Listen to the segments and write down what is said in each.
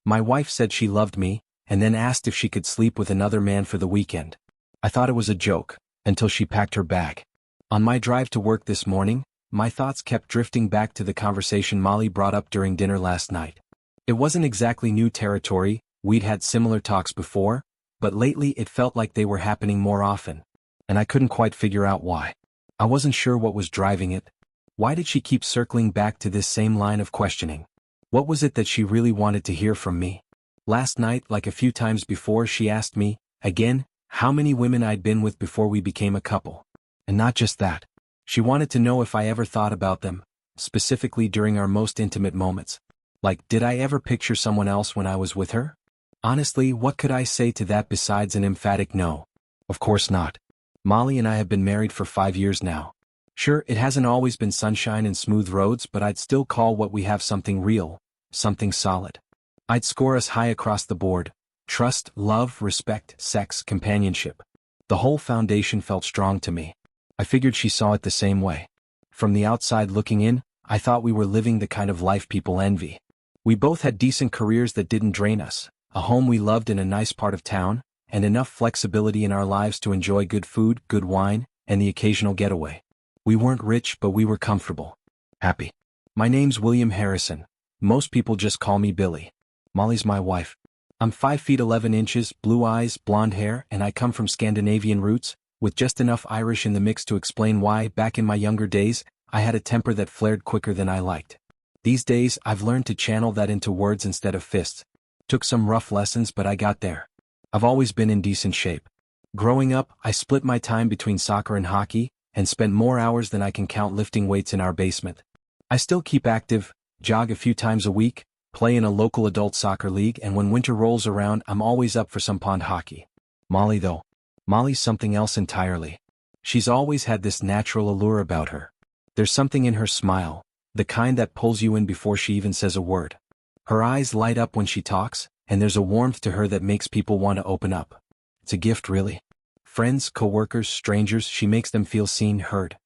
My wife said she loved me, and then asked if she could sleep with another man for the weekend. I thought it was a joke, until she packed her bag. On my drive to work this morning, my thoughts kept drifting back to the conversation Molly brought up during dinner last night. It wasn't exactly new territory, we'd had similar talks before, but lately it felt like they were happening more often. And I couldn't quite figure out why. I wasn't sure what was driving it. Why did she keep circling back to this same line of questioning? What was it that she really wanted to hear from me? Last night, like a few times before, she asked me, again, how many women I'd been with before we became a couple. And not just that. She wanted to know if I ever thought about them, specifically during our most intimate moments. Like, did I ever picture someone else when I was with her? Honestly, what could I say to that besides an emphatic no? Of course not. Molly and I have been married for 5 years now. Sure, it hasn't always been sunshine and smooth roads, but I'd still call what we have something real, something solid. I'd score us high across the board. Trust, love, respect, sex, companionship. The whole foundation felt strong to me. I figured she saw it the same way. From the outside looking in, I thought we were living the kind of life people envy. We both had decent careers that didn't drain us, a home we loved in a nice part of town, and enough flexibility in our lives to enjoy good food, good wine, and the occasional getaway. We weren't rich, but we were comfortable. Happy. My name's William Harrison. Most people just call me Billy. Molly's my wife. I'm 5 feet 11 inches, blue eyes, blonde hair, and I come from Scandinavian roots, with just enough Irish in the mix to explain why, back in my younger days, I had a temper that flared quicker than I liked. These days, I've learned to channel that into words instead of fists. Took some rough lessons, but I got there. I've always been in decent shape. Growing up, I split my time between soccer and hockey, and spent more hours than I can count lifting weights in our basement. I still keep active, jog a few times a week, play in a local adult soccer league, and when winter rolls around, I'm always up for some pond hockey. Molly though. Molly's something else entirely. She's always had this natural allure about her. There's something in her smile, the kind that pulls you in before she even says a word. Her eyes light up when she talks, and there's a warmth to her that makes people want to open up. It's a gift, really. Friends, coworkers, strangers, she makes them feel seen, heard.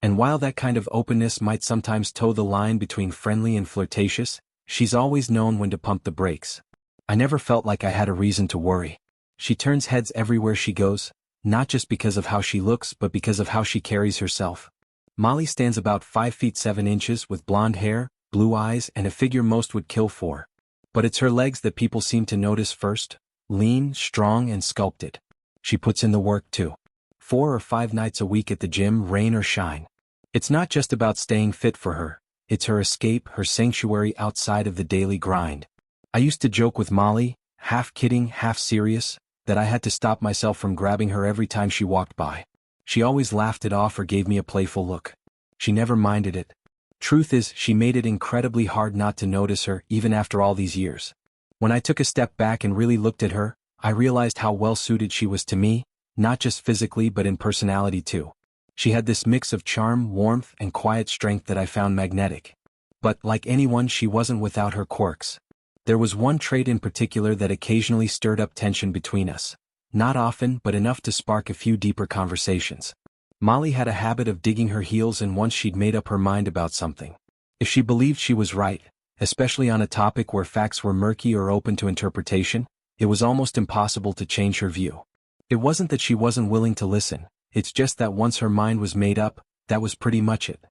And while that kind of openness might sometimes toe the line between friendly and flirtatious, she's always known when to pump the brakes. I never felt like I had a reason to worry. She turns heads everywhere she goes, not just because of how she looks, but because of how she carries herself. Molly stands about 5 feet 7 inches with blonde hair, blue eyes, and a figure most would kill for. But it's her legs that people seem to notice first, lean, strong, and sculpted. She puts in the work too. 4 or 5 nights a week at the gym, rain or shine. It's not just about staying fit for her, it's her escape, her sanctuary outside of the daily grind. I used to joke with Molly, half kidding, half serious, that I had to stop myself from grabbing her every time she walked by. She always laughed it off or gave me a playful look. She never minded it. Truth is, she made it incredibly hard not to notice her, even after all these years. When I took a step back and really looked at her, I realized how well suited she was to me, not just physically but in personality too. She had this mix of charm, warmth, and quiet strength that I found magnetic. But, like anyone, she wasn't without her quirks. There was one trait in particular that occasionally stirred up tension between us. Not often, but enough to spark a few deeper conversations. Molly had a habit of digging her heels in once she'd made up her mind about something. If she believed she was right, especially on a topic where facts were murky or open to interpretation, it was almost impossible to change her view. It wasn't that she wasn't willing to listen, it's just that once her mind was made up, that was pretty much it.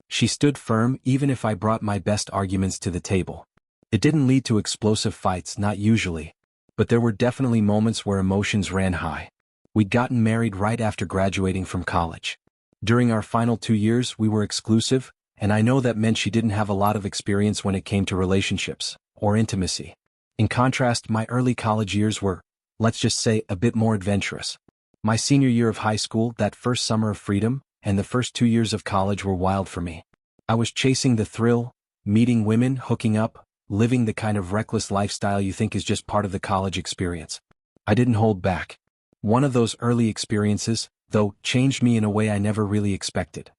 She stood firm even if I brought my best arguments to the table. It didn't lead to explosive fights, not usually. But there were definitely moments where emotions ran high. We'd gotten married right after graduating from college. During our final 2 years, we were exclusive, and I know that meant she didn't have a lot of experience when it came to relationships, or intimacy. In contrast, my early college years were, let's just say, a bit more adventurous. My senior year of high school, that first summer of freedom, and the first 2 years of college were wild for me. I was chasing the thrill, meeting women, hooking up, living the kind of reckless lifestyle you think is just part of the college experience. I didn't hold back. One of those early experiences, though, changed me in a way I never really expected.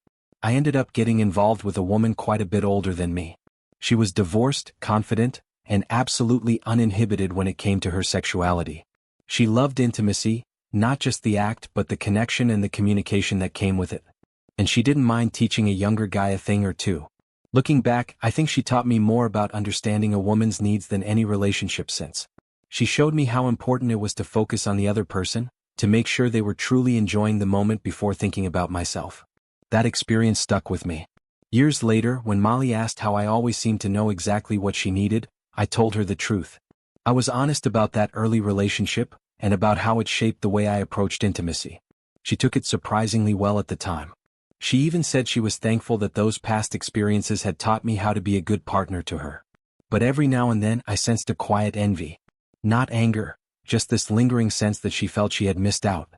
I ended up getting involved with a woman quite a bit older than me. She was divorced, confident, and absolutely uninhibited when it came to her sexuality. She loved intimacy, not just the act but the connection and the communication that came with it. And she didn't mind teaching a younger guy a thing or two. Looking back, I think she taught me more about understanding a woman's needs than any relationship since. She showed me how important it was to focus on the other person, to make sure they were truly enjoying the moment before thinking about myself. That experience stuck with me. Years later, when Molly asked how I always seemed to know exactly what she needed, I told her the truth. I was honest about that early relationship, and about how it shaped the way I approached intimacy. She took it surprisingly well at the time. She even said she was thankful that those past experiences had taught me how to be a good partner to her. But every now and then I sensed a quiet envy. Not anger, just this lingering sense that she felt she had missed out.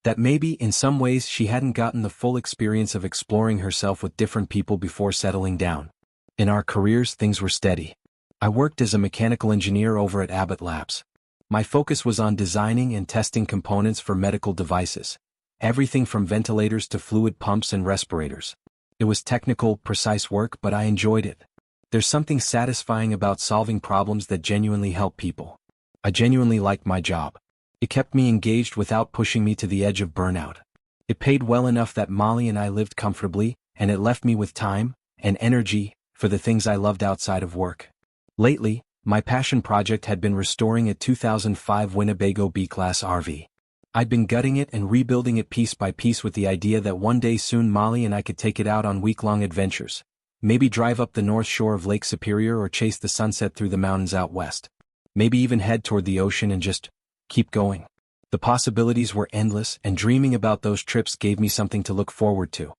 That maybe, in some ways, she hadn't gotten the full experience of exploring herself with different people before settling down. In our careers, things were steady. I worked as a mechanical engineer over at Abbott Labs. My focus was on designing and testing components for medical devices. Everything from ventilators to fluid pumps and respirators. It was technical, precise work, but I enjoyed it. There's something satisfying about solving problems that genuinely help people. I genuinely liked my job. It kept me engaged without pushing me to the edge of burnout. It paid well enough that Molly and I lived comfortably, and it left me with time and energy for the things I loved outside of work. Lately, my passion project had been restoring a 2005 Winnebago B-Class RV. I'd been gutting it and rebuilding it piece by piece with the idea that one day soon Molly and I could take it out on week-long adventures. Maybe drive up the north shore of Lake Superior or chase the sunset through the mountains out west. Maybe even head toward the ocean and just keep going. The possibilities were endless, and dreaming about those trips gave me something to look forward to.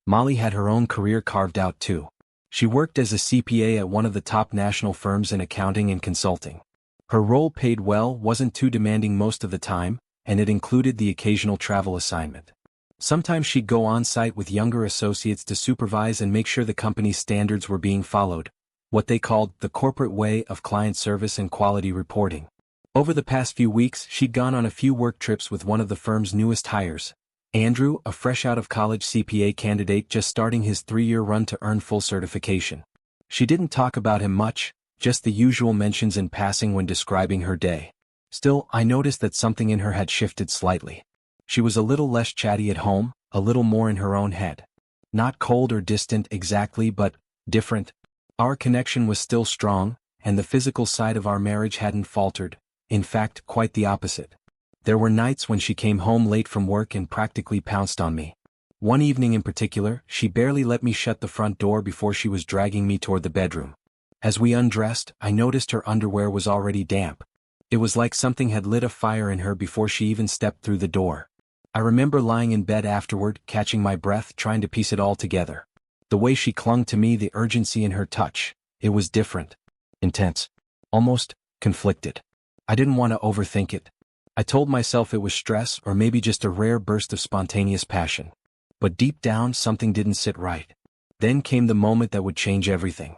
Molly had her own career carved out too. She worked as a CPA at one of the top national firms in accounting and consulting. Her role paid well, wasn't too demanding most of the time, and it included the occasional travel assignment. Sometimes she'd go on-site with younger associates to supervise and make sure the company's standards were being followed, what they called the corporate way of client service and quality reporting. Over the past few weeks, she'd gone on a few work trips with one of the firm's newest hires, Andrew, a fresh-out-of-college CPA candidate just starting his 3-year run to earn full certification. She didn't talk about him much, just the usual mentions in passing when describing her day. Still, I noticed that something in her had shifted slightly. She was a little less chatty at home, a little more in her own head. Not cold or distant exactly, but different. Our connection was still strong, and the physical side of our marriage hadn't faltered. In fact, quite the opposite. There were nights when she came home late from work and practically pounced on me. One evening in particular, she barely let me shut the front door before she was dragging me toward the bedroom. As we undressed, I noticed her underwear was already damp. It was like something had lit a fire in her before she even stepped through the door. I remember lying in bed afterward, catching my breath, trying to piece it all together. The way she clung to me, the urgency in her touch, it was different. Intense. Almost conflicted. I didn't want to overthink it. I told myself it was stress or maybe just a rare burst of spontaneous passion. But deep down, something didn't sit right. Then came the moment that would change everything.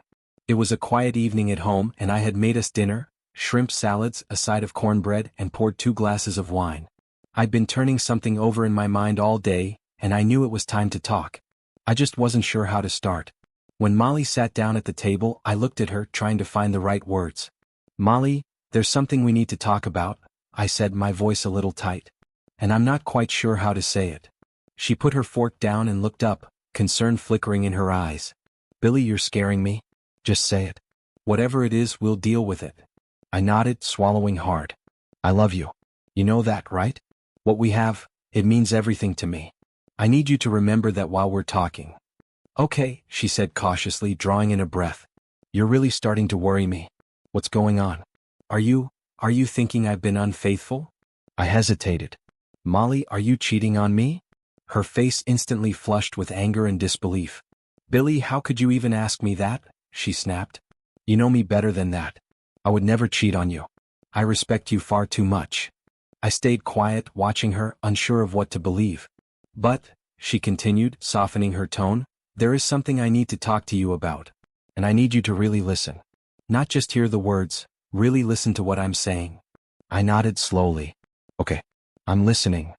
It was a quiet evening at home, and I had made us dinner, shrimp salads, a side of cornbread, and poured 2 glasses of wine. I'd been turning something over in my mind all day, and I knew it was time to talk. I just wasn't sure how to start. When Molly sat down at the table, I looked at her, trying to find the right words. "Molly, there's something we need to talk about," I said, my voice a little tight. "And I'm not quite sure how to say it." She put her fork down and looked up, concern flickering in her eyes. "Billy, you're scaring me. Just say it. Whatever it is, we'll deal with it." I nodded, swallowing hard. "I love you. You know that, right? What we have, it means everything to me. I need you to remember that while we're talking." "Okay," she said cautiously, drawing in a breath. "You're really starting to worry me. What's going on? Are you thinking I've been unfaithful?" I hesitated. "Molly, are you cheating on me?" Her face instantly flushed with anger and disbelief. "Billy, how could you even ask me that?" she snapped. "You know me better than that. I would never cheat on you. I respect you far too much." I stayed quiet, watching her, unsure of what to believe. "But," she continued, softening her tone, "there is something I need to talk to you about. And I need you to really listen. Not just hear the words, really listen to what I'm saying." I nodded slowly. "Okay. I'm listening."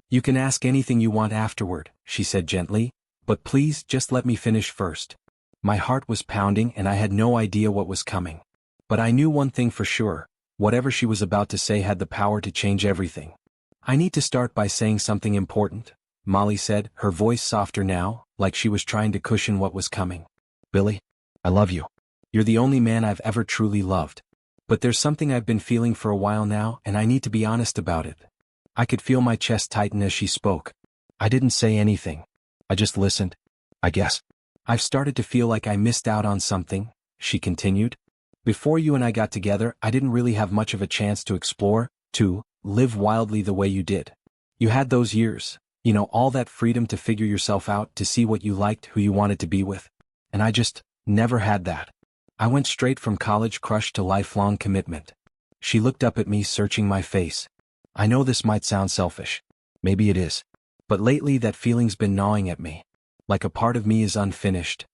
"You can ask anything you want afterward," she said gently, "but please just let me finish first." My heart was pounding and I had no idea what was coming. But I knew one thing for sure. Whatever she was about to say had the power to change everything. "I need to start by saying something important," Molly said, her voice softer now, like she was trying to cushion what was coming. "Billy, I love you. You're the only man I've ever truly loved. But there's something I've been feeling for a while now, and I need to be honest about it. I could feel my chest tighten as she spoke. I didn't say anything. I just listened, I guess. I've started to feel like I missed out on something, she continued. Before you and I got together, I didn't really have much of a chance to explore, to live wildly the way you did. You had those years, all that freedom to figure yourself out, to see what you liked, who you wanted to be with. And I just never had that. I went straight from college crush to lifelong commitment. She looked up at me, searching my face. I know this might sound selfish. Maybe it is. But lately that feeling's been gnawing at me. Like a part of me is unfinished.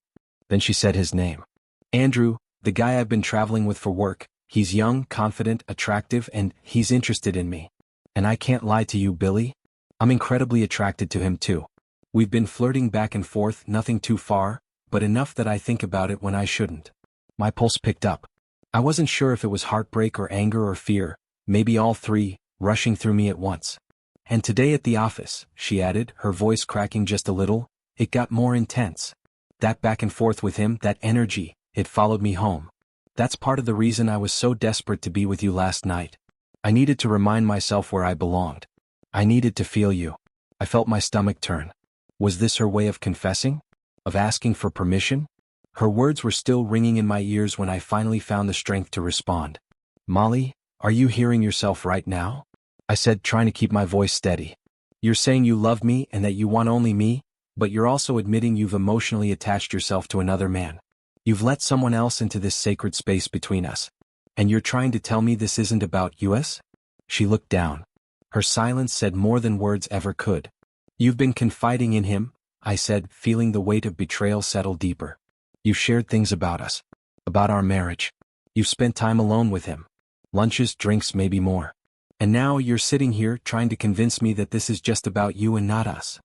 Then she said his name. Andrew, the guy I've been traveling with for work. He's young, confident, attractive, and he's interested in me. And I can't lie to you, Billy. I'm incredibly attracted to him too. We've been flirting back and forth, nothing too far, but enough that I think about it when I shouldn't. My pulse picked up. I wasn't sure if it was heartbreak or anger or fear, maybe all three, rushing through me at once. And today at the office, she added, her voice cracking just a little, it got more intense. That back and forth with him, that energy, it followed me home. That's part of the reason I was so desperate to be with you last night. I needed to remind myself where I belonged. I needed to feel you. I felt my stomach turn. Was this her way of confessing? Of asking for permission? Her words were still ringing in my ears when I finally found the strength to respond. Molly, are you hearing yourself right now? I said, trying to keep my voice steady. You're saying you love me and that you want only me, but you're also admitting you've emotionally attached yourself to another man. You've let someone else into this sacred space between us. And you're trying to tell me this isn't about us? She looked down. Her silence said more than words ever could. You've been confiding in him, I said, feeling the weight of betrayal settle deeper. You've shared things about us. About our marriage. You've spent time alone with him. Lunches, drinks, maybe more. And now you're sitting here trying to convince me that this is just about you and not us.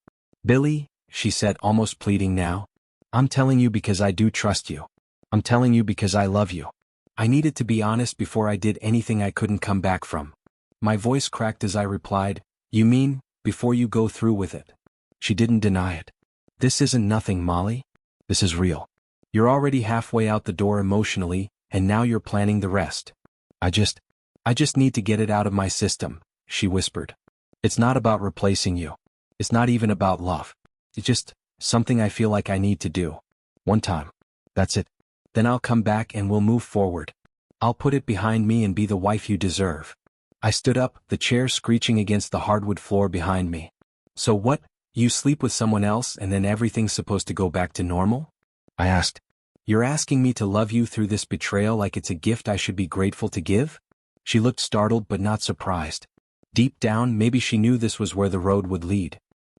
Billy, she said, almost pleading now. I'm telling you because I do trust you. I'm telling you because I love you. I needed to be honest before I did anything I couldn't come back from. My voice cracked as I replied, you mean, before you go through with it? She didn't deny it. This isn't nothing, Molly. This is real. You're already halfway out the door emotionally, and now you're planning the rest. I just need to get it out of my system, she whispered. It's not about replacing you. It's not even about love. It's just something I feel like I need to do. One time. That's it. Then I'll come back and we'll move forward. I'll put it behind me and be the wife you deserve. I stood up, the chair screeching against the hardwood floor behind me. So what, you sleep with someone else and then everything's supposed to go back to normal? I asked. You're asking me to love you through this betrayal like it's a gift I should be grateful to give? She looked startled but not surprised. Deep down, maybe she knew this was where the road would lead.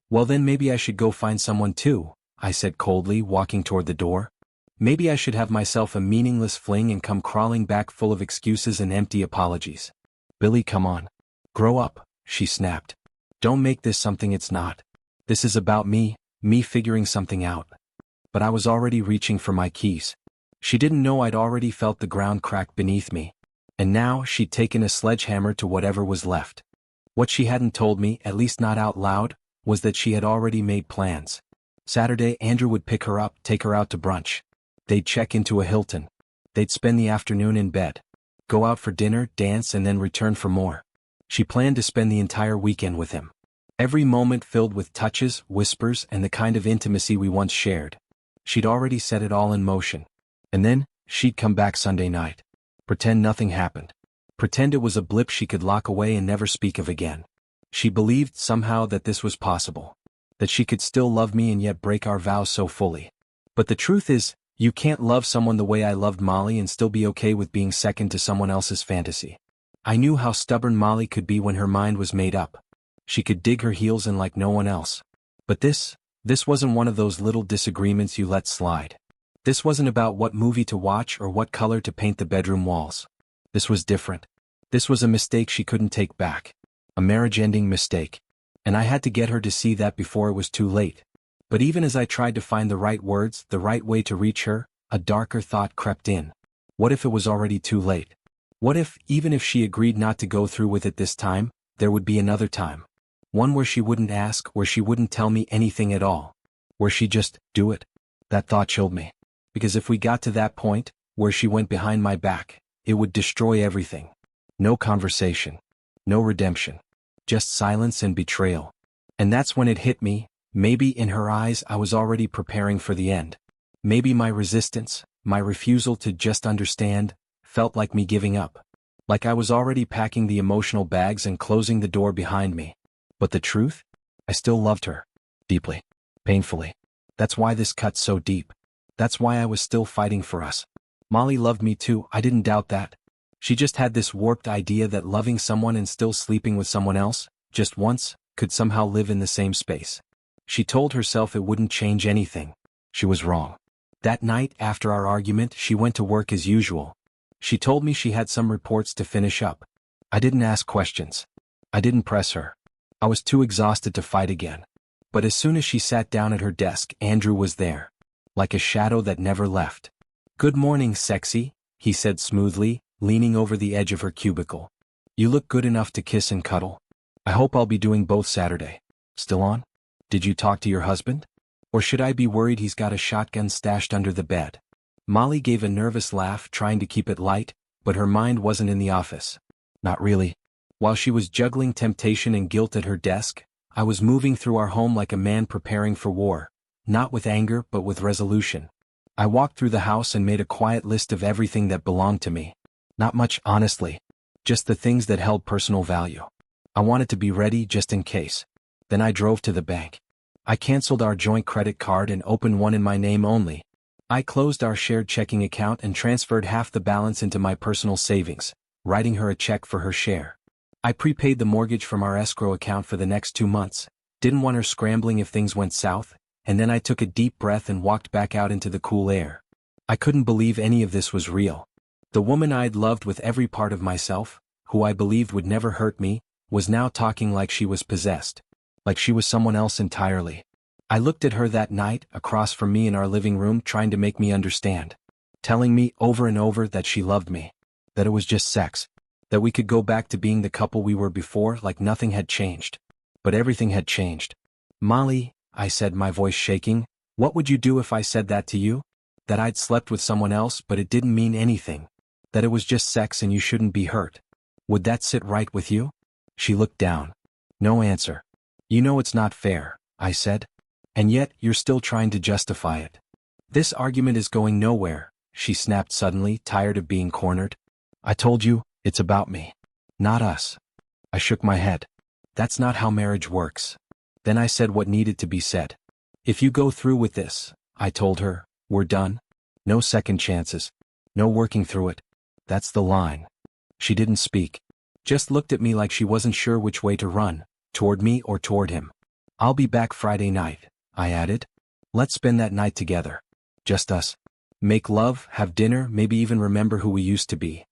Well then maybe I should go find someone too, I said coldly, walking toward the door. Maybe I should have myself a meaningless fling and come crawling back full of excuses and empty apologies. Billy, come on. Grow up, she snapped. Don't make this something it's not. This is about me figuring something out. But I was already reaching for my keys. She didn't know I'd already felt the ground crack beneath me. And now she'd taken a sledgehammer to whatever was left. What she hadn't told me, at least not out loud, was that she had already made plans. Saturday, Andrew would pick her up, take her out to brunch. They'd check into a Hilton. They'd spend the afternoon in bed. Go out for dinner, dance, and then return for more. She planned to spend the entire weekend with him. Every moment filled with touches, whispers, and the kind of intimacy we once shared. She'd already set it all in motion. And then, she'd come back Sunday night. Pretend nothing happened. Pretend it was a blip she could lock away and never speak of again. She believed somehow that this was possible. That she could still love me and yet break our vows so fully. But the truth is, you can't love someone the way I loved Molly and still be okay with being second to someone else's fantasy. I knew how stubborn Molly could be when her mind was made up. She could dig her heels in like no one else. But this wasn't one of those little disagreements you let slide. This wasn't about what movie to watch or what color to paint the bedroom walls. This was different. This was a mistake she couldn't take back. A marriage-ending mistake. And I had to get her to see that before it was too late. But even as I tried to find the right words, the right way to reach her, a darker thought crept in. What if it was already too late? What if, even if she agreed not to go through with it this time, there would be another time? One where she wouldn't ask, where she wouldn't tell me anything at all. Where she'd just do it? That thought chilled me. Because if we got to that point, where she went behind my back, it would destroy everything. No conversation. No redemption. Just silence and betrayal. And that's when it hit me, maybe in her eyes I was already preparing for the end. Maybe my resistance, my refusal to just understand, felt like me giving up. Like I was already packing the emotional bags and closing the door behind me. But the truth? I still loved her. Deeply. Painfully. That's why this cut so deep. That's why I was still fighting for us. Molly loved me too, I didn't doubt that. She just had this warped idea that loving someone and still sleeping with someone else, just once, could somehow live in the same space. She told herself it wouldn't change anything. She was wrong. That night, after our argument, she went to work as usual. She told me she had some reports to finish up. I didn't ask questions. I didn't press her. I was too exhausted to fight again. But as soon as she sat down at her desk, Andrew was there. Like a shadow that never left. "Good morning, sexy," he said smoothly, leaning over the edge of her cubicle. "You look good enough to kiss and cuddle. I hope I'll be doing both Saturday. Still on? Did you talk to your husband? Or should I be worried he's got a shotgun stashed under the bed?" Molly gave a nervous laugh, trying to keep it light, but her mind wasn't in the office. Not really. While she was juggling temptation and guilt at her desk, I was moving through our home like a man preparing for war, not with anger but with resolution. I walked through the house and made a quiet list of everything that belonged to me. Not much, honestly. Just the things that held personal value. I wanted to be ready just in case. Then I drove to the bank. I canceled our joint credit card and opened one in my name only. I closed our shared checking account and transferred half the balance into my personal savings, writing her a check for her share. I prepaid the mortgage from our escrow account for the next 2 months, didn't want her scrambling if things went south, and then I took a deep breath and walked back out into the cool air. I couldn't believe any of this was real. The woman I'd loved with every part of myself, who I believed would never hurt me, was now talking like she was possessed. Like she was someone else entirely. I looked at her that night, across from me in our living room, trying to make me understand. Telling me over and over that she loved me. That it was just sex. That we could go back to being the couple we were before, like nothing had changed. But everything had changed. "Molly," I said, my voice shaking, "what would you do if I said that to you? That I'd slept with someone else but it didn't mean anything. That it was just sex and you shouldn't be hurt. Would that sit right with you?" She looked down. No answer. "You know it's not fair," I said. "And yet, you're still trying to justify it." "This argument is going nowhere," she snapped suddenly, tired of being cornered. "I told you, it's about me. Not us." I shook my head. "That's not how marriage works." Then I said what needed to be said. "If you go through with this," I told her, "we're done. No second chances. No working through it. That's the line." She didn't speak. Just looked at me like she wasn't sure which way to run, toward me or toward him. "I'll be back Friday night," I added. "Let's spend that night together. Just us. Make love, have dinner, maybe even remember who we used to be."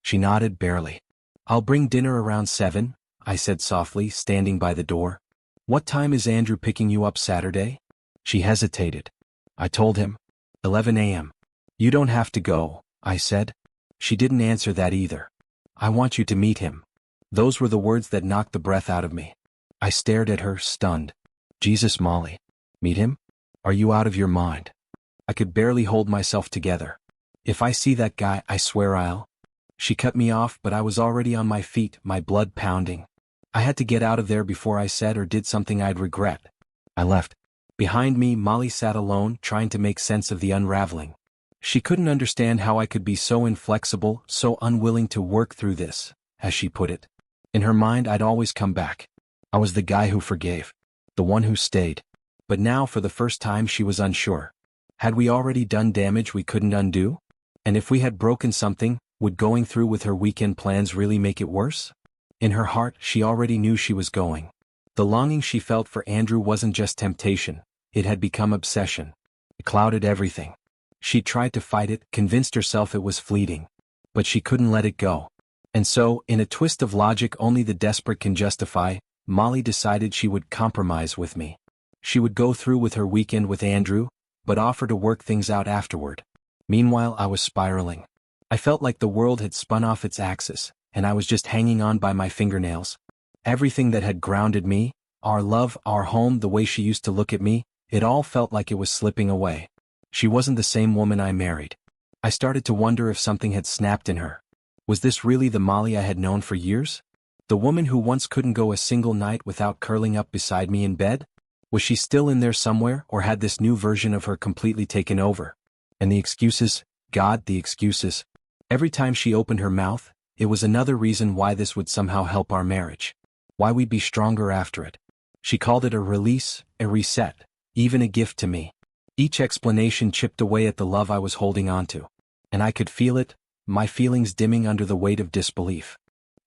She nodded barely. "I'll bring dinner around 7, I said softly, standing by the door. "What time is Andrew picking you up Saturday?" She hesitated. I told him. 11 a.m. "You don't have to go," I said. She didn't answer that either. "I want you to meet him." Those were the words that knocked the breath out of me. I stared at her, stunned. "Jesus, Molly. Meet him? Are you out of your mind?" I could barely hold myself together. "If I see that guy, I swear I'll..." She cut me off, but I was already on my feet, my blood pounding. I had to get out of there before I said or did something I'd regret. I left. Behind me, Molly sat alone, trying to make sense of the unraveling. She couldn't understand how I could be so inflexible, so unwilling to work through this, as she put it. In her mind, I'd always come back. I was the guy who forgave. The one who stayed. But now, for the first time, she was unsure. Had we already done damage we couldn't undo? And if we had broken something, would going through with her weekend plans really make it worse? In her heart, she already knew she was going. The longing she felt for Andrew wasn't just temptation, it had become obsession. It clouded everything. She tried to fight it, convinced herself it was fleeting. But she couldn't let it go. And so, in a twist of logic only the desperate can justify, Molly decided she would compromise with me. She would go through with her weekend with Andrew, but offer to work things out afterward. Meanwhile, I was spiraling. I felt like the world had spun off its axis, and I was just hanging on by my fingernails. Everything that had grounded me, our love, our home, the way she used to look at me, it all felt like it was slipping away. She wasn't the same woman I married. I started to wonder if something had snapped in her. Was this really the Molly I had known for years? The woman who once couldn't go a single night without curling up beside me in bed? Was she still in there somewhere, or had this new version of her completely taken over? And the excuses, God, the excuses. Every time she opened her mouth, it was another reason why this would somehow help our marriage. Why we'd be stronger after it. She called it a release, a reset, even a gift to me. Each explanation chipped away at the love I was holding onto. And I could feel it, my feelings dimming under the weight of disbelief.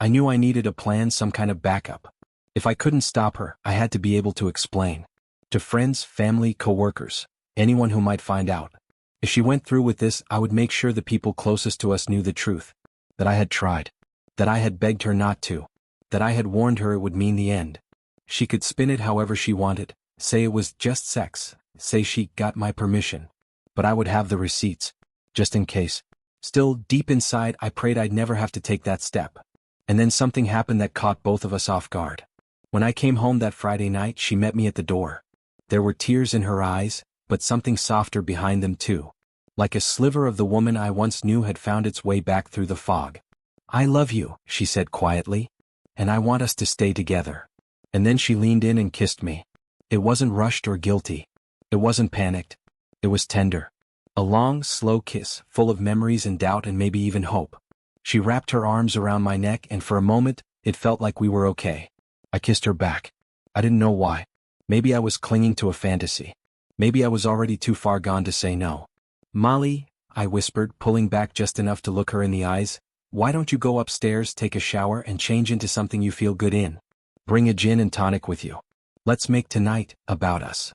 I knew I needed a plan, some kind of backup. If I couldn't stop her, I had to be able to explain. To friends, family, co-workers, anyone who might find out. If she went through with this, I would make sure the people closest to us knew the truth. That I had tried. That I had begged her not to. That I had warned her it would mean the end. She could spin it however she wanted, say it was just sex, say she got my permission. But I would have the receipts, just in case. Still, deep inside, I prayed I'd never have to take that step. And then something happened that caught both of us off guard. When I came home that Friday night, she met me at the door. There were tears in her eyes, but something softer behind them too. Like a sliver of the woman I once knew had found its way back through the fog. I love you, she said quietly. And I want us to stay together. And then she leaned in and kissed me. It wasn't rushed or guilty. It wasn't panicked. It was tender. A long, slow kiss, full of memories and doubt and maybe even hope. She wrapped her arms around my neck and for a moment, it felt like we were okay. I kissed her back. I didn't know why. Maybe I was clinging to a fantasy. Maybe I was already too far gone to say no. Molly, I whispered, pulling back just enough to look her in the eyes, why don't you go upstairs, take a shower and change into something you feel good in? Bring a gin and tonic with you. Let's make tonight about us.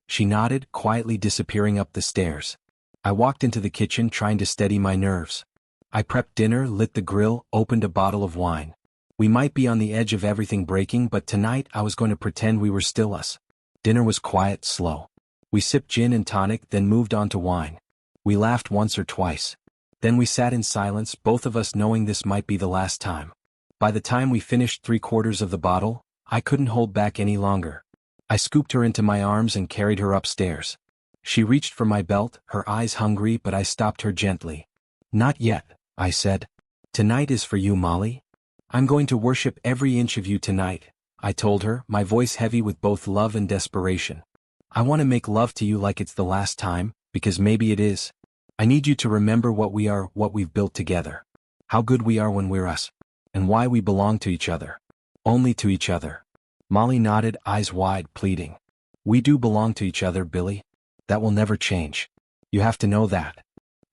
She nodded, quietly disappearing up the stairs. I walked into the kitchen trying to steady my nerves. I prepped dinner, lit the grill, opened a bottle of wine. We might be on the edge of everything breaking, but tonight I was going to pretend we were still us. Dinner was quiet, slow. We sipped gin and tonic, then moved on to wine. We laughed once or twice. Then we sat in silence, both of us knowing this might be the last time. By the time we finished 3/4 of the bottle, I couldn't hold back any longer. I scooped her into my arms and carried her upstairs. She reached for my belt, her eyes hungry, but I stopped her gently. Not yet, I said. Tonight is for you, Molly. I'm going to worship every inch of you tonight, I told her, my voice heavy with both love and desperation. I want to make love to you like it's the last time, because maybe it is. I need you to remember what we are, what we've built together. How good we are when we're us. And why we belong to each other. Only to each other. Molly nodded, eyes wide, pleading. We do belong to each other, Billy. That will never change. You have to know that.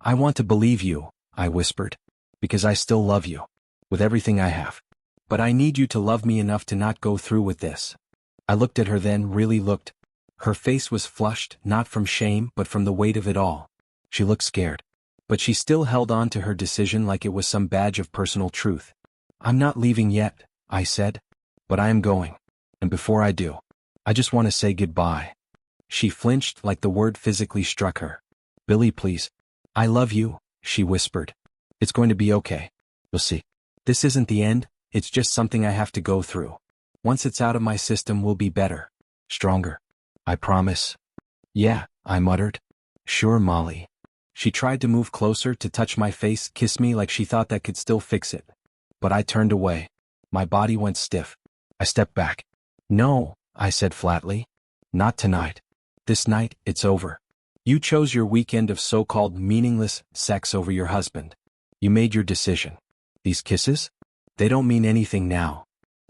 I want to believe you, I whispered. Because I still love you. With everything I have. But I need you to love me enough to not go through with this. I looked at her then, really looked. Her face was flushed, not from shame, but from the weight of it all. She looked scared. But she still held on to her decision like it was some badge of personal truth. I'm not leaving yet, I said. But I am going. And before I do, I just want to say goodbye. She flinched like the word physically struck her. Billy, please. I love you, she whispered. It's going to be okay. You'll see. This isn't the end, it's just something I have to go through. Once it's out of my system, we'll be better. Stronger. I promise. Yeah, I muttered. Sure, Molly. She tried to move closer, to touch my face, kiss me like she thought that could still fix it. But I turned away. My body went stiff. I stepped back. No, I said flatly. Not tonight. This night, it's over. You chose your weekend of so-called meaningless sex over your husband. You made your decision. These kisses? They don't mean anything now.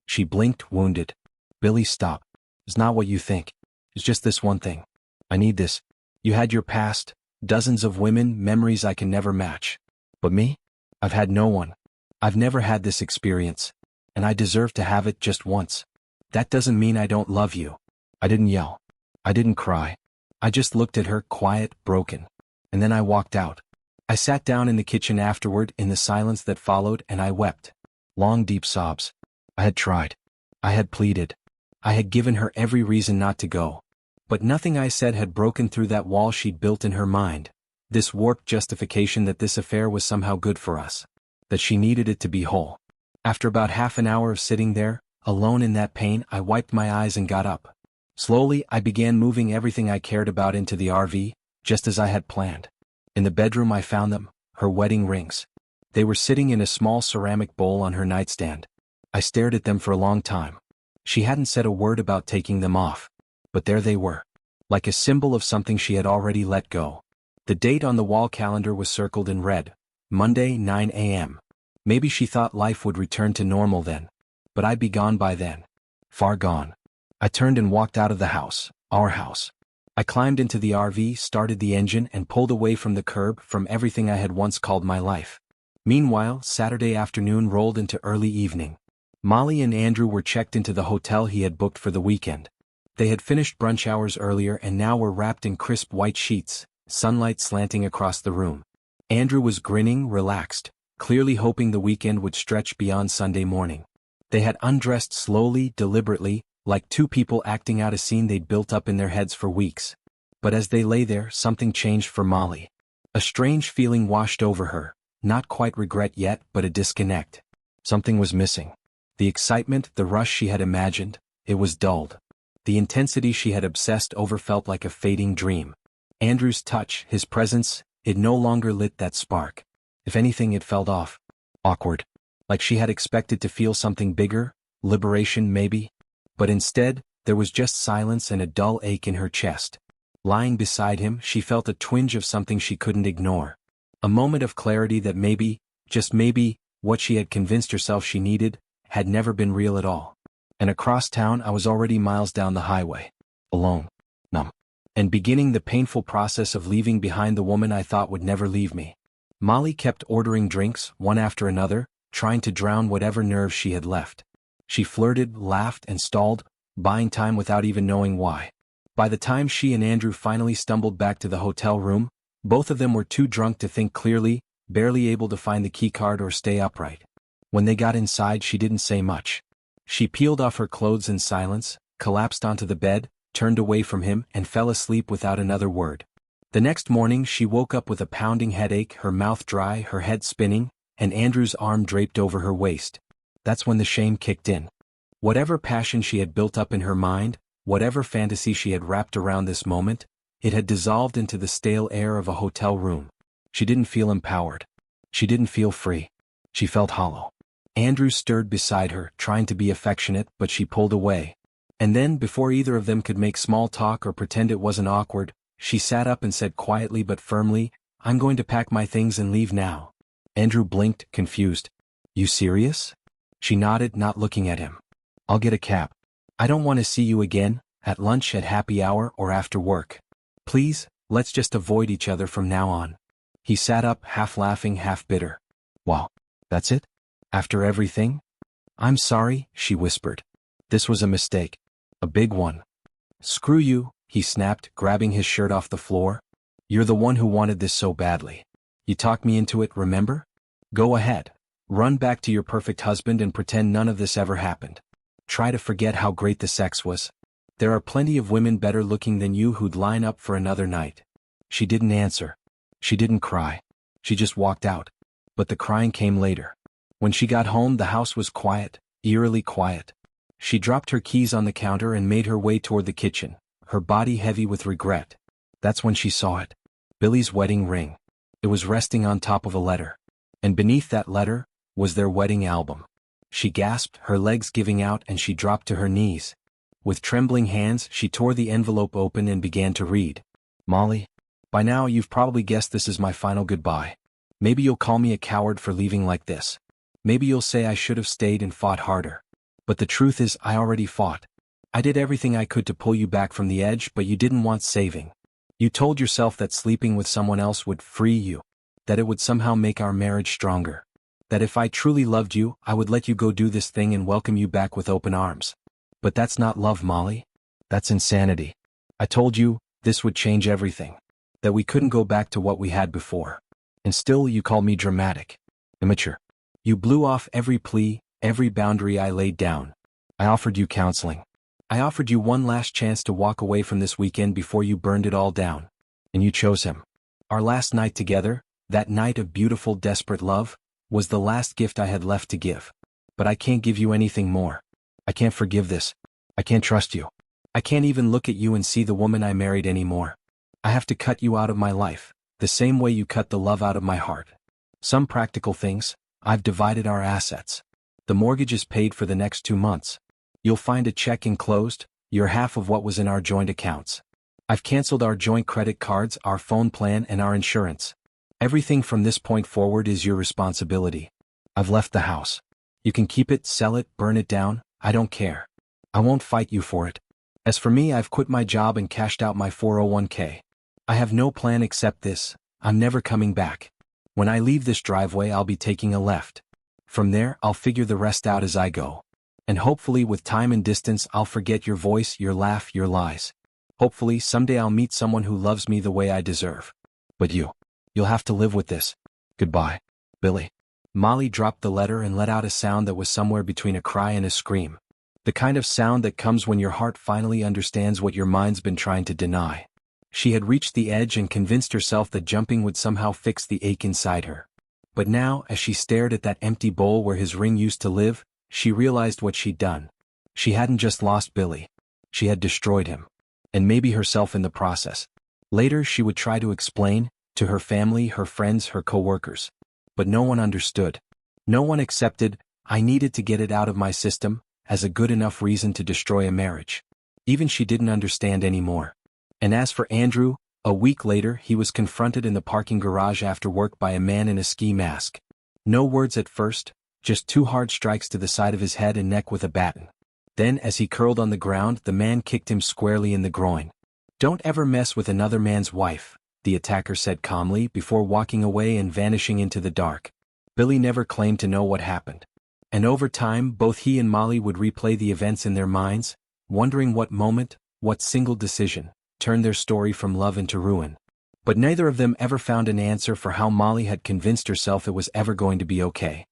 She blinked, wounded. Billy, stop. It's not what you think. It's just this one thing. I need this. You had your past, dozens of women, memories I can never match. But me? I've had no one. I've never had this experience. And I deserve to have it just once. That doesn't mean I don't love you. I didn't yell. I didn't cry. I just looked at her, quiet, broken. And then I walked out. I sat down in the kitchen afterward, in the silence that followed, and I wept. Long, deep sobs. I had tried. I had pleaded. I had given her every reason not to go. But nothing I said had broken through that wall she'd built in her mind. This warped justification that this affair was somehow good for us. That she needed it to be whole. After about half an hour of sitting there, alone in that pain, I wiped my eyes and got up. Slowly, I began moving everything I cared about into the RV, just as I had planned. In the bedroom I found them, her wedding rings. They were sitting in a small ceramic bowl on her nightstand. I stared at them for a long time. She hadn't said a word about taking them off. But there they were. Like a symbol of something she had already let go. The date on the wall calendar was circled in red. Monday, 9 a.m. Maybe she thought life would return to normal then. But I'd be gone by then. Far gone. I turned and walked out of the house, our house. I climbed into the RV, started the engine, and pulled away from the curb, from everything I had once called my life. Meanwhile, Saturday afternoon rolled into early evening. Molly and Andrew were checked into the hotel he had booked for the weekend. They had finished brunch hours earlier and now were wrapped in crisp white sheets, sunlight slanting across the room. Andrew was grinning, relaxed, clearly hoping the weekend would stretch beyond Sunday morning. They had undressed slowly, deliberately, like two people acting out a scene they'd built up in their heads for weeks. But as they lay there, something changed for Molly. A strange feeling washed over her, not quite regret yet, but a disconnect. Something was missing. The excitement, the rush she had imagined, it was dulled. The intensity she had obsessed over felt like a fading dream. Andrew's touch, his presence, it no longer lit that spark. If anything, it felt off. Awkward. Like she had expected to feel something bigger, liberation maybe. But instead, there was just silence and a dull ache in her chest. Lying beside him, she felt a twinge of something she couldn't ignore. A moment of clarity that maybe, just maybe, what she had convinced herself she needed, had never been real at all. And across town I was already miles down the highway. Alone. Numb. And beginning the painful process of leaving behind the woman I thought would never leave me. Molly kept ordering drinks, one after another, trying to drown whatever nerves she had left. She flirted, laughed, and stalled, buying time without even knowing why. By the time she and Andrew finally stumbled back to the hotel room, both of them were too drunk to think clearly, barely able to find the keycard or stay upright. When they got inside, she didn't say much. She peeled off her clothes in silence, collapsed onto the bed, turned away from him, and fell asleep without another word. The next morning she woke up with a pounding headache, her mouth dry, her head spinning, and Andrew's arm draped over her waist. That's when the shame kicked in. Whatever passion she had built up in her mind, whatever fantasy she had wrapped around this moment, it had dissolved into the stale air of a hotel room. She didn't feel empowered. She didn't feel free. She felt hollow. Andrew stirred beside her, trying to be affectionate, but she pulled away. And then, before either of them could make small talk or pretend it wasn't awkward, she sat up and said quietly but firmly, "I'm going to pack my things and leave now." Andrew blinked, confused. "You serious?" She nodded, not looking at him. "I'll get a cab. I don't want to see you again, at lunch, at happy hour, or after work. Please, let's just avoid each other from now on." He sat up, half laughing, half bitter. "Wow, that's it? After everything?" "I'm sorry," she whispered. "This was a mistake. A big one." "Screw you," he snapped, grabbing his shirt off the floor. "You're the one who wanted this so badly. You talked me into it, remember? Go ahead. Run back to your perfect husband and pretend none of this ever happened. Try to forget how great the sex was. There are plenty of women better looking than you who'd line up for another night." She didn't answer. She didn't cry. She just walked out. But the crying came later. When she got home, the house was quiet, eerily quiet. She dropped her keys on the counter and made her way toward the kitchen, her body heavy with regret. That's when she saw it. Billy's wedding ring. It was resting on top of a letter. And beneath that letter was their wedding album. She gasped, her legs giving out, and she dropped to her knees. With trembling hands, she tore the envelope open and began to read. "Molly, by now you've probably guessed this is my final goodbye. Maybe you'll call me a coward for leaving like this. Maybe you'll say I should have stayed and fought harder. But the truth is, I already fought. I did everything I could to pull you back from the edge, but you didn't want saving. You told yourself that sleeping with someone else would free you, that it would somehow make our marriage stronger, that if I truly loved you, I would let you go do this thing and welcome you back with open arms. But that's not love, Molly. That's insanity. I told you, this would change everything, that we couldn't go back to what we had before. And still you called me dramatic, immature. You blew off every plea, every boundary I laid down. I offered you counseling. I offered you one last chance to walk away from this weekend before you burned it all down. And you chose him. Our last night together, that night of beautiful, desperate love, was the last gift I had left to give. But I can't give you anything more. I can't forgive this. I can't trust you. I can't even look at you and see the woman I married anymore. I have to cut you out of my life, the same way you cut the love out of my heart. Some practical things: I've divided our assets. The mortgage is paid for the next 2 months. You'll find a check enclosed, your half of what was in our joint accounts. I've canceled our joint credit cards, our phone plan, and our insurance. Everything from this point forward is your responsibility. I've left the house. You can keep it, sell it, burn it down, I don't care. I won't fight you for it. As for me, I've quit my job and cashed out my 401k. I have no plan except this: I'm never coming back. When I leave this driveway, I'll be taking a left. From there, I'll figure the rest out as I go. And hopefully with time and distance, I'll forget your voice, your laugh, your lies. Hopefully someday I'll meet someone who loves me the way I deserve. But you'll have to live with this. Goodbye, Billy. Molly dropped the letter and let out a sound that was somewhere between a cry and a scream. The kind of sound that comes when your heart finally understands what your mind's been trying to deny. She had reached the edge and convinced herself that jumping would somehow fix the ache inside her. But now, as she stared at that empty bowl where his ring used to live, she realized what she'd done. She hadn't just lost Billy. She had destroyed him. And maybe herself in the process. Later she would try to explain, to her family, her friends, her co-workers. But no one understood. No one accepted, I needed to get it out of my system, as a good enough reason to destroy a marriage. Even she didn't understand anymore. And as for Andrew, a week later he was confronted in the parking garage after work by a man in a ski mask. No words at first, just 2 hard strikes to the side of his head and neck with a baton. Then as he curled on the ground, the man kicked him squarely in the groin. "Don't ever mess with another man's wife," the attacker said calmly before walking away and vanishing into the dark. Billy never claimed to know what happened. And over time, both he and Molly would replay the events in their minds, wondering what moment, what single decision, turned their story from love into ruin. But neither of them ever found an answer for how Molly had convinced herself it was ever going to be okay.